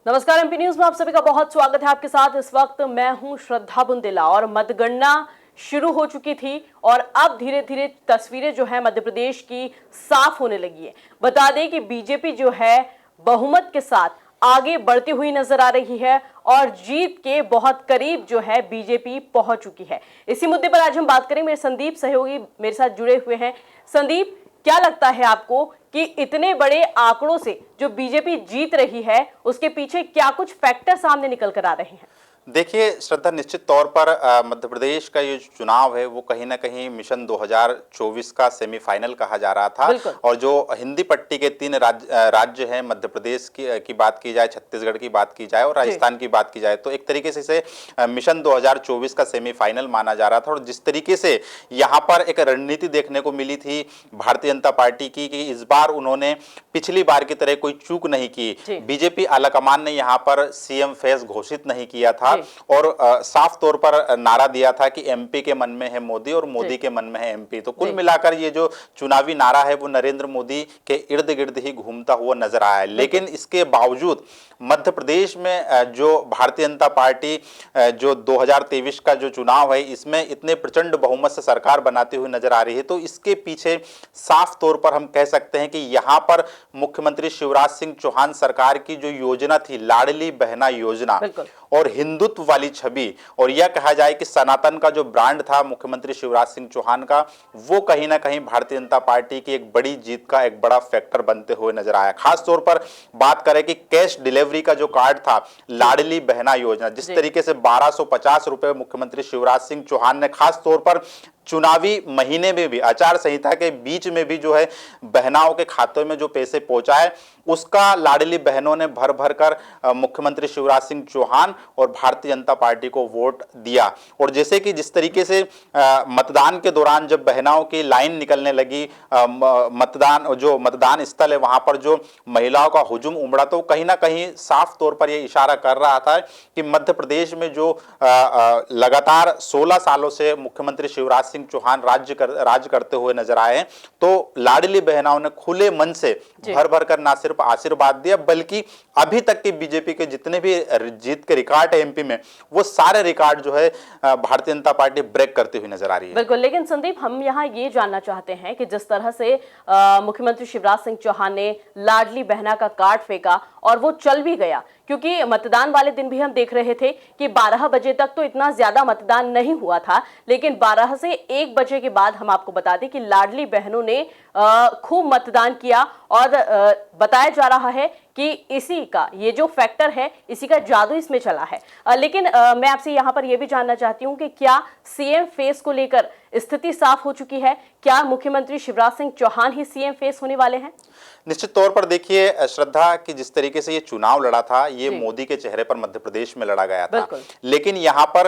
नमस्कार, MP news में आप सभी का बहुत स्वागत है। आपके साथ इस वक्त मैं हूं श्रद्धा बुंदेला और मतगणना शुरू हो चुकी थी और अब धीरे धीरे तस्वीरें जो है मध्य प्रदेश की साफ होने लगी है। बता दें कि बीजेपी जो है बहुमत के साथ आगे बढ़ती हुई नजर आ रही है और जीत के बहुत करीब जो है बीजेपी पहुंच चुकी है। इसी मुद्दे पर आज हम बात करें। मेरे संदीप सहयोगी मेरे साथ जुड़े हुए हैं। संदीप, क्या लगता है आपको कि इतने बड़े आंकड़ों से जो बीजेपी जीत रही है उसके पीछे क्या कुछ फैक्टर सामने निकल कर आ रहे हैं? देखिए श्रद्धा, निश्चित तौर पर मध्य प्रदेश का ये जो चुनाव है वो कहीं ना कहीं मिशन 2024 का सेमीफाइनल कहा जा रहा था। और जो हिंदी पट्टी के 3 राज्य हैं, मध्य प्रदेश की बात की जाए, छत्तीसगढ़ की बात की जाए और राजस्थान की बात की जाए, तो एक तरीके से इसे मिशन 2024 का सेमीफाइनल माना जा रहा था। और जिस तरीके से यहाँ पर एक रणनीति देखने को मिली थी भारतीय जनता पार्टी की कि इस बार उन्होंने पिछली बार की तरह कोई चूक नहीं की। बीजेपी आलाकमान ने यहाँ पर सीएम फेस घोषित नहीं किया था और साफ तौर पर नारा दिया था कि एमपी के मन में है मोदी और मोदी के मन में है एमपी। तो कुल मिलाकर ये जो चुनावी नारा है वो नरेंद्र मोदी के इर्द गिर्द ही घूमता हुआ नजर आया है। लेकिन इसके बावजूद मध्य प्रदेश में जो भारतीय जनता पार्टी जो 2023 का जो चुनाव है इसमें इतने प्रचंड बहुमत से सरकार बनाती हुई नजर आ रही है, तो इसके पीछे साफ तौर पर हम कह सकते हैं कि यहाँ पर मुख्यमंत्री शिवराज सिंह चौहान सरकार की जो योजना थी, लाडली बहना योजना और हिंदुत्व वाली छवि, और यह कहा जाए कि सनातन का जो ब्रांड था मुख्यमंत्री शिवराज सिंह चौहान का, वो कहीं ना कहीं भारतीय जनता पार्टी की एक बड़ी जीत का एक बड़ा फैक्टर बनते हुए नजर आया। खास तौर पर बात करें कि कैश डिलीवरी का जो कार्ड था, लाडली बहना योजना, जिस तरीके से 1250 रुपए मुख्यमंत्री शिवराज सिंह चौहान ने खास तौर पर चुनावी महीने में भी, आचार संहिता के बीच में भी जो है बहनाओं के खातों में जो पैसे पहुंचाए, उसका लाडली बहनों ने भर भर कर मुख्यमंत्री शिवराज सिंह चौहान और भारतीय जनता पार्टी को वोट दिया। और जैसे कि जिस तरीके से मतदान के दौरान जब बहनाओं की लाइन निकलने लगी, मतदान स्थल है वहां पर जो महिलाओं का हुजूम उमड़ा, तो कहीं ना कहीं साफ तौर पर यह इशारा कर रहा था कि मध्य प्रदेश में जो लगातार 16 सालों से मुख्यमंत्री शिवराज सिंह चौहान राज करते हुए नजर आए हैं, तो लाडली बहनाओं ने खुले मन से भर भर कर ना सिर्फ आशीर्वाद दिया बल्कि अभी तक के बीजेपी के जितने भी जीत के रिकॉर्ड है एमपी में, वो सारे रिकॉर्ड जो है भारतीय जनता पार्टी ब्रेक करती हुई नजर आ रही है। बिल्कुल, लेकिन संदीप, हम यहाँ ये जानना चाहते हैं कि जिस तरह से मुख्यमंत्री शिवराज सिंह चौहान ने लाडली बहना का कार्ड फेंका और वो चल भी गया, क्योंकि मतदान वाले दिन भी हम देख रहे थे कि 12 बजे तक तो इतना ज्यादा मतदान नहीं हुआ था, लेकिन 12 से 1 बजे के बाद हम आपको बता दें कि लाडली बहनों ने खूब मतदान किया और बताया जा रहा है कि इसी का ये जो फैक्टर है, इसी का जादू इसमें चला है। लेकिन मैं आपसे यहाँ पर यह भी जानना चाहती हूँ कि क्या सीएम फेस को लेकर स्थिति साफ हो चुकी है? क्या मुख्यमंत्री शिवराज सिंह चौहान ही सीएम फेस होने वाले हैं? निश्चित तौर पर देखिए श्रद्धा, कि जिस तरीके से ये चुनाव लड़ा था, ये मोदी के चेहरे पर मध्य प्रदेश में लड़ा गया था, लेकिन यहाँ पर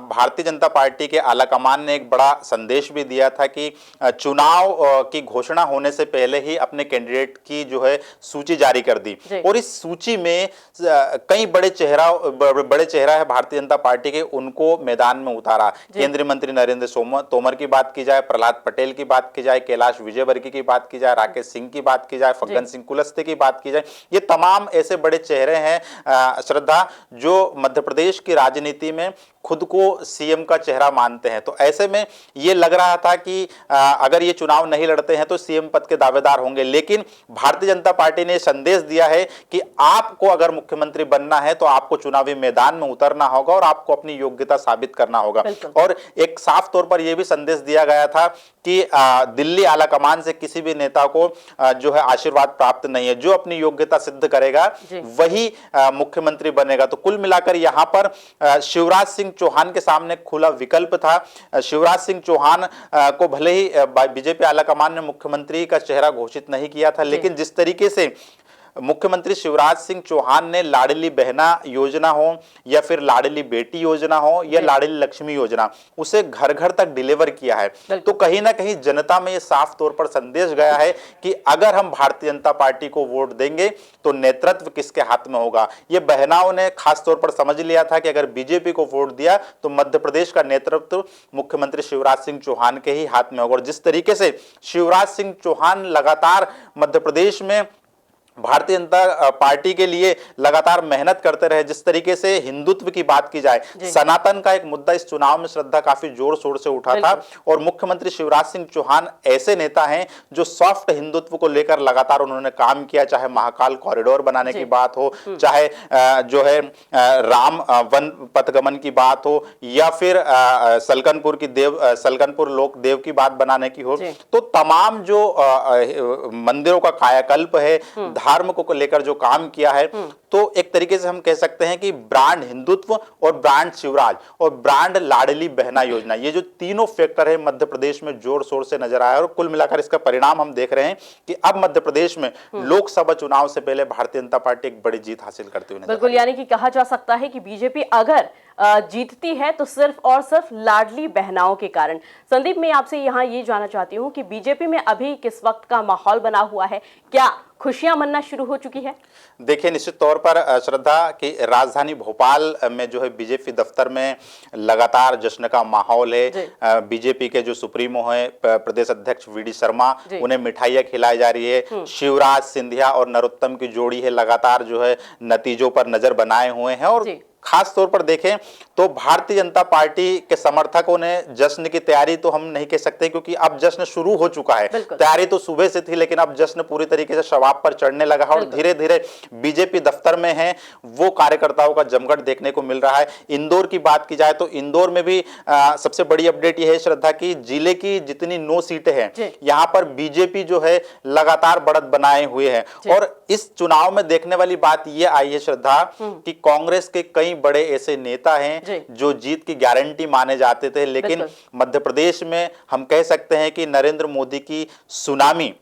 भारतीय जनता पार्टी के आलाकमान ने एक बड़ा संदेश भी दिया था कि चुनाव की घोषणा होने से पहले ही अपने कैंडिडेट की जो है सूची जारी कर दी। और इस सूची में कई बड़े चेहरा है भारतीय जनता पार्टी के, उनको मैदान में उतारा। केंद्रीय मंत्री नरेंद्र तोमर की बात की जाए, प्रहलाद पटेल की बात की जाए, कैलाश विजयवर्गीय की बात की जाए, राकेश सिंह की बात की जाए, फग्गन सिंह कुलस्ते की बात की जाए, ये तमाम ऐसे बड़े चेहरे हैं श्रद्धा जो मध्य प्रदेश की राजनीति में खुद को सीएम का चेहरा मानते हैं। तो ऐसे में ये लग रहा था कि अगर ये चुनाव नहीं लड़ते हैं तो सीएम पद के दावेदार होंगे, लेकिन भारतीय जनता पार्टी ने संदेश दिया है कि आपको अगर मुख्यमंत्री बनना है तो आपको चुनावी मैदान में उतरना होगा और आपको अपनी योग्यता साबित करना होगा। और एक साफ तौर पर यह भी संदेश दिया गया था कि दिल्ली आलाकमान से किसी भी नेता को जो है आशीर्वाद प्राप्त नहीं है, जो अपनी योग्यता सिद्ध करेगा वही मुख्यमंत्री बनेगा। तो कुल मिलाकर यहां पर शिवराज सिंह चौहान के सामने खुला विकल्प था। शिवराज सिंह चौहान को भले ही बीजेपी आलाकमान ने मुख्यमंत्री का चेहरा घोषित नहीं किया था, लेकिन जिस तरीके से मुख्यमंत्री शिवराज सिंह चौहान ने लाडली बहना योजना हो या फिर लाडली बेटी योजना हो या लाडली लक्ष्मी योजना, उसे घर घर तक डिलीवर किया है, तो कहीं ना कहीं जनता में यह साफ तौर पर संदेश गया है कि अगर हम भारतीय जनता पार्टी को वोट देंगे तो नेतृत्व किसके हाथ में होगा। ये बहनाओं ने खास तौर पर समझ लिया था कि अगर बीजेपी को वोट दिया तो मध्य प्रदेश का नेतृत्व मुख्यमंत्री शिवराज सिंह चौहान के ही हाथ में होगा। और जिस तरीके से शिवराज सिंह चौहान लगातार मध्य प्रदेश में भारतीय जनता पार्टी के लिए लगातार मेहनत करते रहे। जिस तरीके से हिंदुत्व की बात की जाए, सनातन का एक मुद्दा इस चुनाव में श्रद्धा काफी जोर शोर से उठा था और मुख्यमंत्री शिवराज सिंह चौहान ऐसे नेता हैं जो सॉफ्ट हिंदुत्व को लेकर लगातार उन्होंने काम किया, चाहे महाकाल कॉरिडोर बनाने की बात हो, चाहे जो है राम वन पथगमन की बात हो, या फिर सलकनपुर लोक देव की बात बनाने की हो, तो तमाम जो मंदिरों का कायाकल्प है, धर्म को लेकर जो काम किया है, तो एक तरीके से हम कह सकते हैं कि ब्रांड हिंदुत्व और ब्रांड शिवराज और ब्रांड लाडली बहना योजना, ये जो तीनों फैक्टर है मध्य प्रदेश में जोर शोर से नजर आया और कुल मिलाकर इसका परिणाम हम देख रहे हैं कि अब मध्य प्रदेश में लोकसभा चुनाव से पहले भारतीय जनता पार्टी एक बड़ी जीत हासिल करते हुए बिल्कुल, यानी कि कहा जा सकता है कि बीजेपी अगर जीतती है तो सिर्फ और सिर्फ लाडली बहनाओं के कारण। संदीप, मैं आपसे यहाँ ये जानना चाहती हूँ कि बीजेपी में अभी किस वक्त का माहौल बना हुआ है, क्या खुशियां मनना शुरू हो चुकी है? देखिए, निश्चित तौर पर श्रद्धा की राजधानी भोपाल में जो है बीजेपी दफ्तर में लगातार जश्न का माहौल है। बीजेपी के जो सुप्रीमो है प्रदेश अध्यक्ष वीडी शर्मा, उन्हें मिठाइयां खिलाई जा रही है। शिवराज सिंधिया और नरोत्तम की जोड़ी है, लगातार जो है नतीजों पर नजर बनाए हुए हैं और खास तौर पर देखें तो भारतीय जनता पार्टी के समर्थकों ने जश्न की तैयारी तो हम नहीं कह सकते क्योंकि अब जश्न शुरू हो चुका है। तैयारी तो सुबह से थी, लेकिन अब जश्न पूरी तरीके से शवाब पर चढ़ने लगा है और धीरे धीरे बीजेपी दफ्तर में है वो कार्यकर्ताओं का जमघट देखने को मिल रहा है। इंदौर की बात की जाए तो इंदौर में भी सबसे बड़ी अपडेट यह है श्रद्धा की, जिले की जितनी 9 सीटें हैं यहां पर बीजेपी जो है लगातार बढ़त बनाए हुए है। और इस चुनाव में देखने वाली बात यह आई है श्रद्धा कि कांग्रेस के कई बड़े ऐसे नेता हैं जो जीत की गारंटी माने जाते थे, लेकिन मध्य प्रदेश में हम कह सकते हैं कि नरेंद्र मोदी की सुनामी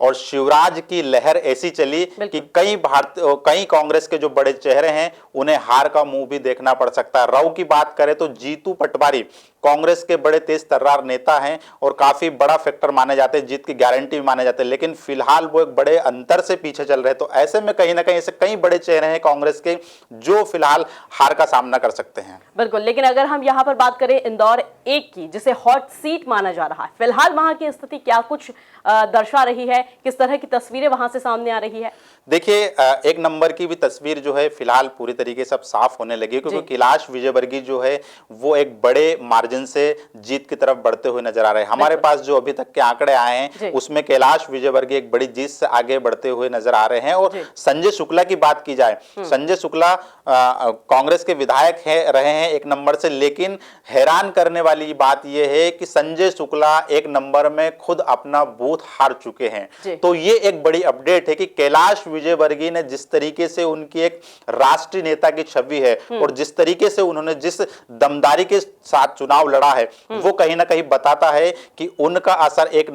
और शिवराज की लहर ऐसी चली कि कई कांग्रेस के जो बड़े चेहरे हैं उन्हें हार का मुंह भी देखना पड़ सकता है। राव की बात करें तो जीतू पटवारी कांग्रेस के बड़े तेज तर्रार नेता हैं और काफी बड़ा फैक्टर माने जाते हैं, जीत की गारंटी भी माने जाते हैं, लेकिन फिलहाल वो एक बड़े अंतर से पीछे चल रहे हैं। तो ऐसे में कहीं ना कहीं ऐसे कई बड़े चेहरे हैं कांग्रेस के जो फिलहाल हार का सामना कर सकते हैं। बिल्कुल, लेकिन अगर हम यहाँ पर बात करें इंदौर 1 की, जिसे हॉट सीट माना जा रहा है, फिलहाल वहां की स्थिति क्या कुछ दर्शा रही है, किस तरह की तस्वीरें वहां से सामने आ रही है? देखिए, 1 नंबर की भी तस्वीर जो है फिलहाल पूरी तरीके से अब साफ होने लगी क्योंकि कैलाश विजयवर्गीय जो है वो एक बड़े मार्जिन से जीत की तरफ बढ़ते हुए नजर आ रहे हैं। हमारे पास जो अभी तक के आंकड़े आए हैं उसमें कैलाश विजयवर्गीय एक बड़ी जीत से आगे बढ़ते हुए नजर आ रहे हैं। और संजय शुक्ला की बात की जाए, संजय शुक्ला कांग्रेस के विधायक रहे हैं 1 नंबर से, लेकिन हैरान करने वाली बात यह है कि संजय शुक्ला 1 नंबर में खुद अपना बूथ हार चुके हैं। तो ये एक बड़ी अपडेट है कि कैलाश विजयवर्गीय ने जिस तरीके से उनकी एक राष्ट्रीय नेता की छवि है और जिस तरीके से उन्होंने जिस दमदारी के साथ चुनाव लड़ा है वो कहीं ना कहीं बताता है कि उनका असर 1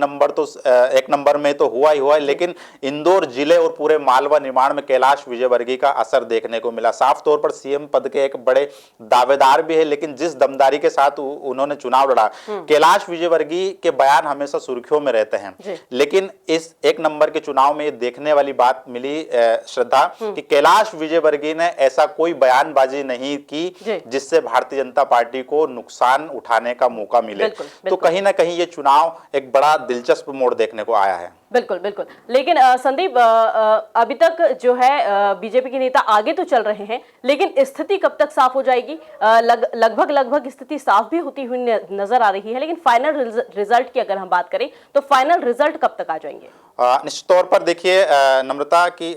नंबर में तो हुआ ही हुआ है, लेकिन इंदौर जिले और पूरे मालवा निर्माण में कैलाश विजयवर्गीय का असर देखने को मिला। साफ तौर पर सीएम पद के एक बड़े दावेदार भी है, लेकिन जिस दमदारी के साथ उन्होंने चुनाव लड़ा, कैलाश विजयवर्गीय के बयान हमेशा सुर्खियों में रहते हैं। लेकिन इस 1 नंबर के चुनाव में ये देखने वाली बात मिली श्रद्धा कि कैलाश विजयवर्गीय ने ऐसा कोई बयानबाजी नहीं की जिससे भारतीय जनता पार्टी को नुकसान उठाने का मौका मिले। तो कहीं ना कहीं ये चुनाव एक बड़ा दिलचस्प मोड़ देखने को आया है। बिल्कुल बिल्कुल, लेकिन संदीप, अभी तक जो है बीजेपी के नेता आगे तो चल रहे हैं, लेकिन स्थिति कब तक साफ हो जाएगी? लगभग स्थिति साफ भी होती हुई नजर आ रही है, लेकिन फाइनल रिजल्ट की अगर हम बात करें तो फाइनल रिजल्ट कब तक आ जाएंगे? निश्चित तौर पर देखिए नम्रता की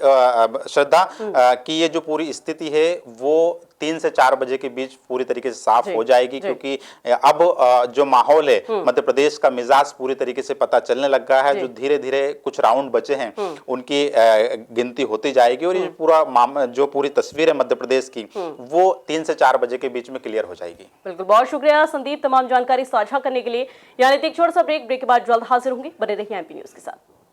श्रद्धा की ये जो पूरी स्थिति है वो 3 से 4 बजे के बीच पूरी तरीके से साफ हो जाएगी, क्योंकि अब जो माहौल है मध्य प्रदेश का मिजाज पूरी तरीके से पता चलने लग गया है। जो धीरे धीरे कुछ राउंड बचे हैं उनकी गिनती होती जाएगी और ये पूरा जो पूरी तस्वीर है मध्य प्रदेश की वो 3 से 4 बजे के बीच में क्लियर हो जाएगी। बिल्कुल, बहुत शुक्रिया संदीप तमाम जानकारी साझा करने के लिए। यानी एक छोटा सा ब्रेक के बाद जल्द हाजिर होंगे, बने रहिए एमपी न्यूज के साथ।